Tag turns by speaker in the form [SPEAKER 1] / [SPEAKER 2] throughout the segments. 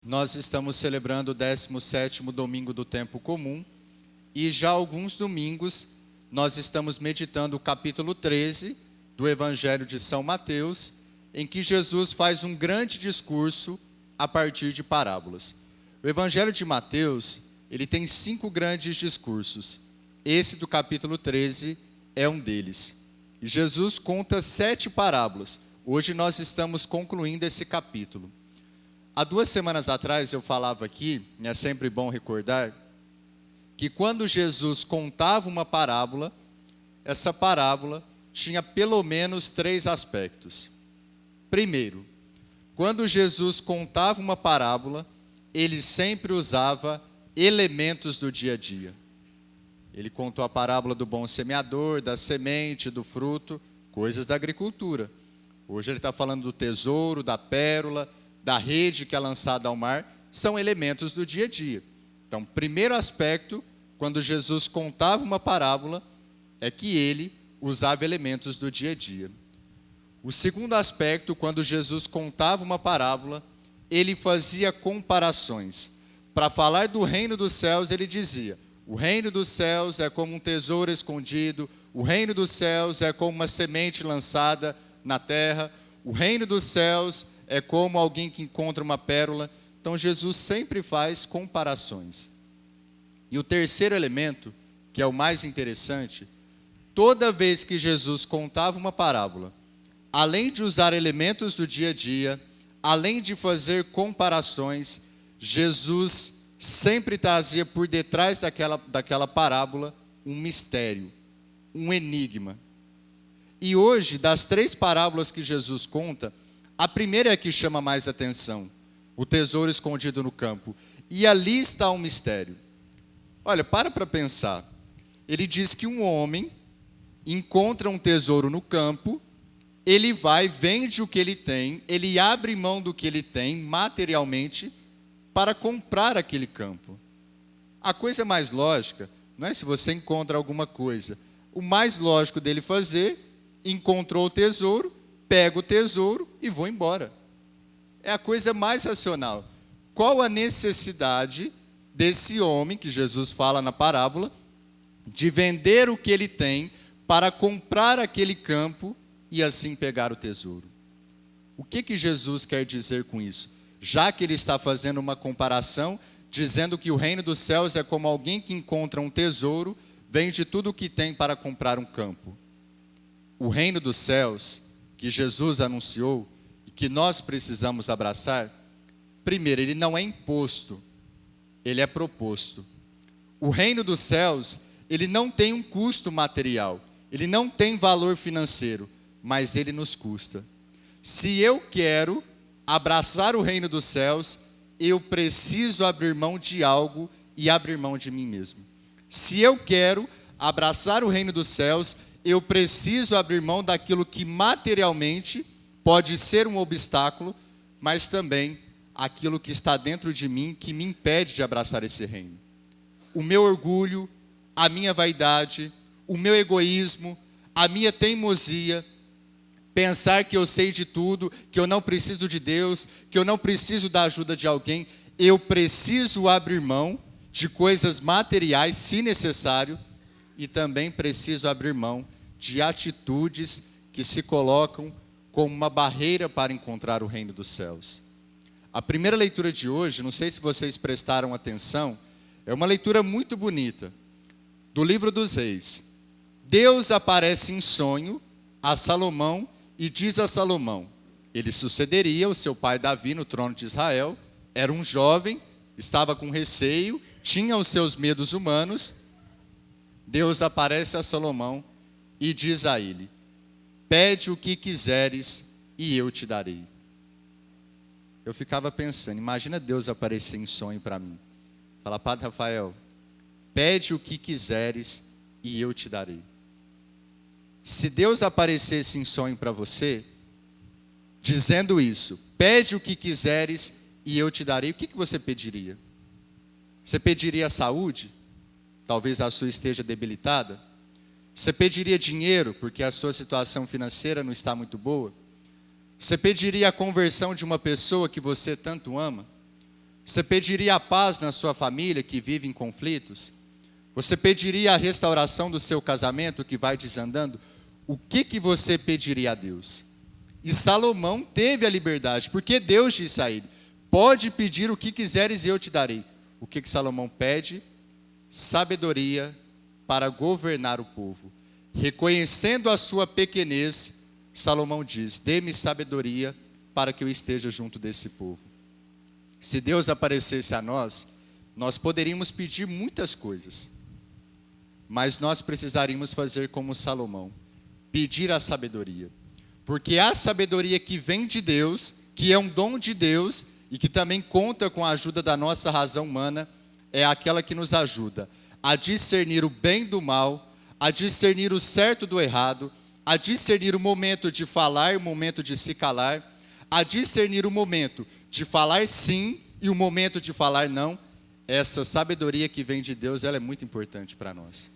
[SPEAKER 1] Nós estamos celebrando o 17º domingo do tempo comum e já há alguns domingos nós estamos meditando o capítulo 13 do Evangelho de São Mateus, em que Jesus faz um grande discurso a partir de parábolas. O Evangelho de Mateus, ele tem 5 grandes discursos. Esse do capítulo 13 é um deles. E Jesus conta 7 parábolas. Hoje nós estamos concluindo esse capítulo. Há 2 semanas atrás eu falava aqui, e é sempre bom recordar, que quando Jesus contava uma parábola, essa parábola tinha pelo menos 3 aspectos. Primeiro, quando Jesus contava uma parábola, ele sempre usava elementos do dia a dia. Ele contou a parábola do bom semeador, da semente, do fruto, coisas da agricultura. Hoje ele está falando do tesouro, da pérola, da rede que é lançada ao mar, são elementos do dia a dia. Então, primeiro aspecto, quando Jesus contava uma parábola, é que ele usava elementos do dia a dia. O segundo aspecto, quando Jesus contava uma parábola, ele fazia comparações. Para falar do reino dos céus, ele dizia: o reino dos céus é como um tesouro escondido, o reino dos céus é como uma semente lançada na terra, o reino dos céus é como alguém que encontra uma pérola. Então Jesus sempre faz comparações. E o terceiro elemento, que é o mais interessante, toda vez que Jesus contava uma parábola, além de usar elementos do dia a dia, além de fazer comparações, Jesus sempre trazia por detrás daquela parábola um mistério, um enigma. E hoje, das 3 parábolas que Jesus conta, a primeira é a que chama mais atenção, o tesouro escondido no campo. E ali está um mistério. Olha, para pensar. Ele diz que um homem encontra um tesouro no campo, ele vai, vende o que ele tem, ele abre mão do que ele tem materialmente para comprar aquele campo. A coisa mais lógica, não é se você encontra alguma coisa, o mais lógico dele fazer, encontrou o tesouro, pego o tesouro e vou embora. É a coisa mais racional. Qual a necessidade desse homem, que Jesus fala na parábola, de vender o que ele tem para comprar aquele campo e assim pegar o tesouro? O que Jesus quer dizer com isso? Já que ele está fazendo uma comparação, dizendo que o reino dos céus é como alguém que encontra um tesouro, vende tudo o que tem para comprar um campo. O reino dos céus, que Jesus anunciou e que nós precisamos abraçar, primeiro, ele não é imposto, ele é proposto. O reino dos céus, ele não tem um custo material, ele não tem valor financeiro, mas ele nos custa. Se eu quero abraçar o reino dos céus, eu preciso abrir mão de algo e abrir mão de mim mesmo. Se eu quero abraçar o reino dos céus, eu preciso abrir mão daquilo que materialmente pode ser um obstáculo, mas também aquilo que está dentro de mim que me impede de abraçar esse reino. O meu orgulho, a minha vaidade, o meu egoísmo, a minha teimosia, pensar que eu sei de tudo, que eu não preciso de Deus, que eu não preciso da ajuda de alguém, eu preciso abrir mão de coisas materiais, se necessário, e também preciso abrir mão de atitudes que se colocam como uma barreira para encontrar o reino dos céus. A primeira leitura de hoje, não sei se vocês prestaram atenção, é uma leitura muito bonita, do livro dos Reis. Deus aparece em sonho a Salomão e diz a Salomão: ele sucederia o seu pai Davi no trono de Israel, era um jovem, estava com receio, tinha os seus medos humanos. Deus aparece a Salomão e diz a ele: pede o que quiseres e eu te darei. Eu ficava pensando, imagina Deus aparecer em sonho para mim. Fala: Padre Rafael, pede o que quiseres e eu te darei. Se Deus aparecesse em sonho para você, dizendo isso, pede o que quiseres e eu te darei, o que você pediria? Você pediria saúde? Talvez a sua esteja debilitada. Você pediria dinheiro, porque a sua situação financeira não está muito boa? Você pediria a conversão de uma pessoa que você tanto ama? Você pediria a paz na sua família que vive em conflitos? Você pediria a restauração do seu casamento que vai desandando? O que você pediria a Deus? E Salomão teve a liberdade, porque Deus disse a ele: pode pedir o que quiseres e eu te darei. O que Salomão pede? Sabedoria para governar o povo. Reconhecendo a sua pequenez, Salomão diz: dê-me sabedoria para que eu esteja junto desse povo. Se Deus aparecesse a nós, nós poderíamos pedir muitas coisas, mas nós precisaríamos fazer como Salomão, pedir a sabedoria. Porque a sabedoria que vem de Deus, que é um dom de Deus e que também conta com a ajuda da nossa razão humana, é aquela que nos ajuda a discernir o bem do mal, a discernir o certo do errado, a discernir o momento de falar e o momento de se calar, a discernir o momento de falar sim e o momento de falar não. Essa sabedoria que vem de Deus, ela é muito importante para nós.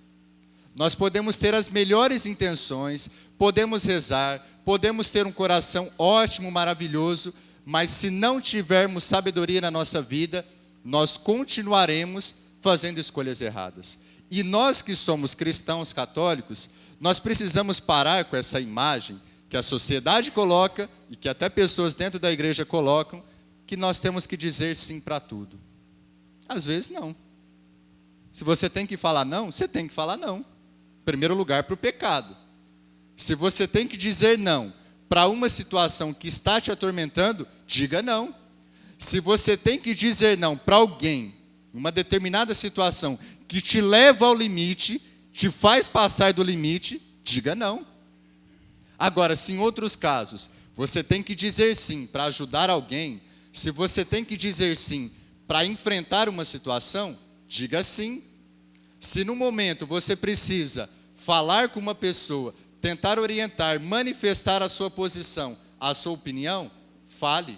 [SPEAKER 1] Nós podemos ter as melhores intenções, podemos rezar, podemos ter um coração ótimo, maravilhoso, mas se não tivermos sabedoria na nossa vida, nós continuaremos fazendo escolhas erradas. E nós que somos cristãos católicos, nós precisamos parar com essa imagem que a sociedade coloca e que até pessoas dentro da igreja colocam, que nós temos que dizer sim para tudo. Às vezes não. Se você tem que falar não, você tem que falar não. Em primeiro lugar, para o pecado. Se você tem que dizer não para uma situação que está te atormentando, diga não. Se você tem que dizer não para alguém, uma determinada situação que te leva ao limite, te faz passar do limite, diga não. Agora, se em outros casos você tem que dizer sim para ajudar alguém, se você tem que dizer sim para enfrentar uma situação, diga sim. Se no momento você precisa falar com uma pessoa, tentar orientar, manifestar a sua posição, a sua opinião, fale.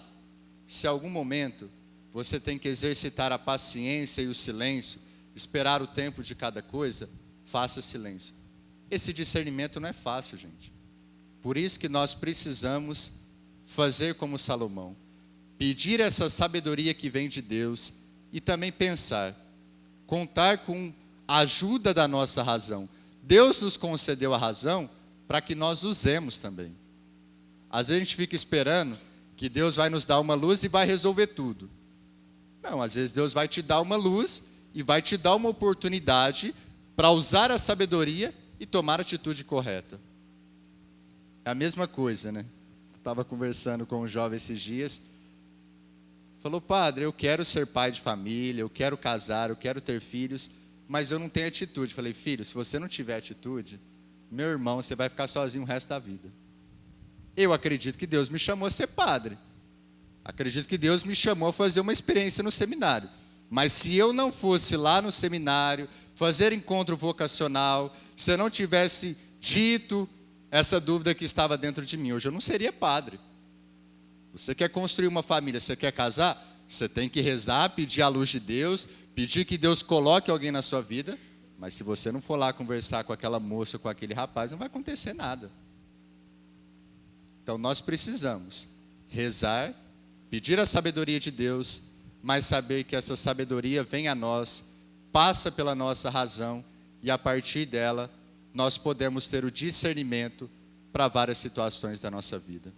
[SPEAKER 1] Se em algum momento você tem que exercitar a paciência e o silêncio, esperar o tempo de cada coisa, faça silêncio. Esse discernimento não é fácil, gente. Por isso que nós precisamos fazer como Salomão, pedir essa sabedoria que vem de Deus e também pensar, contar com a ajuda da nossa razão. Deus nos concedeu a razão para que nós usemos também. Às vezes a gente fica esperando que Deus vai nos dar uma luz e vai resolver tudo. Não, às vezes Deus vai te dar uma luz e vai te dar uma oportunidade para usar a sabedoria e tomar a atitude correta. É a mesma coisa, né? Estava conversando com um jovem esses dias. Falou: padre, eu quero ser pai de família, eu quero casar, eu quero ter filhos, mas eu não tenho atitude. Falei: filho, se você não tiver atitude, meu irmão, você vai ficar sozinho o resto da vida. Eu acredito que Deus me chamou a ser padre. Acredito que Deus me chamou a fazer uma experiência no seminário. Mas se eu não fosse lá no seminário, fazer encontro vocacional, se eu não tivesse dito essa dúvida que estava dentro de mim, hoje eu não seria padre. Você quer construir uma família, você quer casar? Você tem que rezar, pedir a luz de Deus, pedir que Deus coloque alguém na sua vida, mas se você não for lá conversar com aquela moça, com aquele rapaz, não vai acontecer nada. Então nós precisamos rezar, pedir a sabedoria de Deus, mas saber que essa sabedoria vem a nós, passa pela nossa razão e a partir dela nós podemos ter o discernimento para várias situações da nossa vida.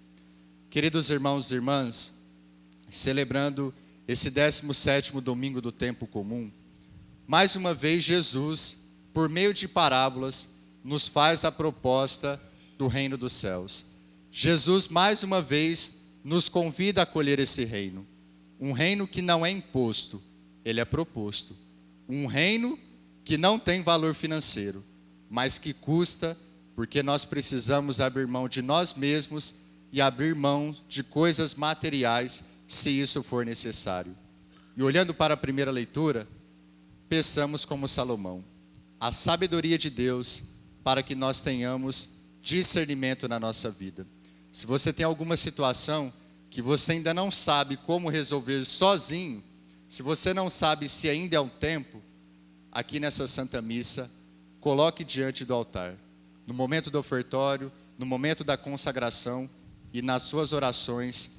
[SPEAKER 1] Queridos irmãos e irmãs, celebrando esse 17º domingo do tempo comum, mais uma vez Jesus, por meio de parábolas, nos faz a proposta do reino dos céus. Jesus, mais uma vez, nos convida a acolher esse reino. Um reino que não é imposto, ele é proposto. Um reino que não tem valor financeiro, mas que custa, porque nós precisamos abrir mão de nós mesmos e abrir mão de coisas materiais, se isso for necessário. E olhando para a primeira leitura, peçamos como Salomão, a sabedoria de Deus para que nós tenhamos discernimento na nossa vida. Se você tem alguma situação que você ainda não sabe como resolver sozinho, se você não sabe se ainda é um tempo, aqui nessa Santa Missa, coloque diante do altar, no momento do ofertório, no momento da consagração e nas suas orações,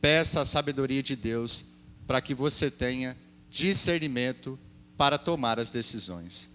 [SPEAKER 1] peça a sabedoria de Deus para que você tenha discernimento para tomar as decisões.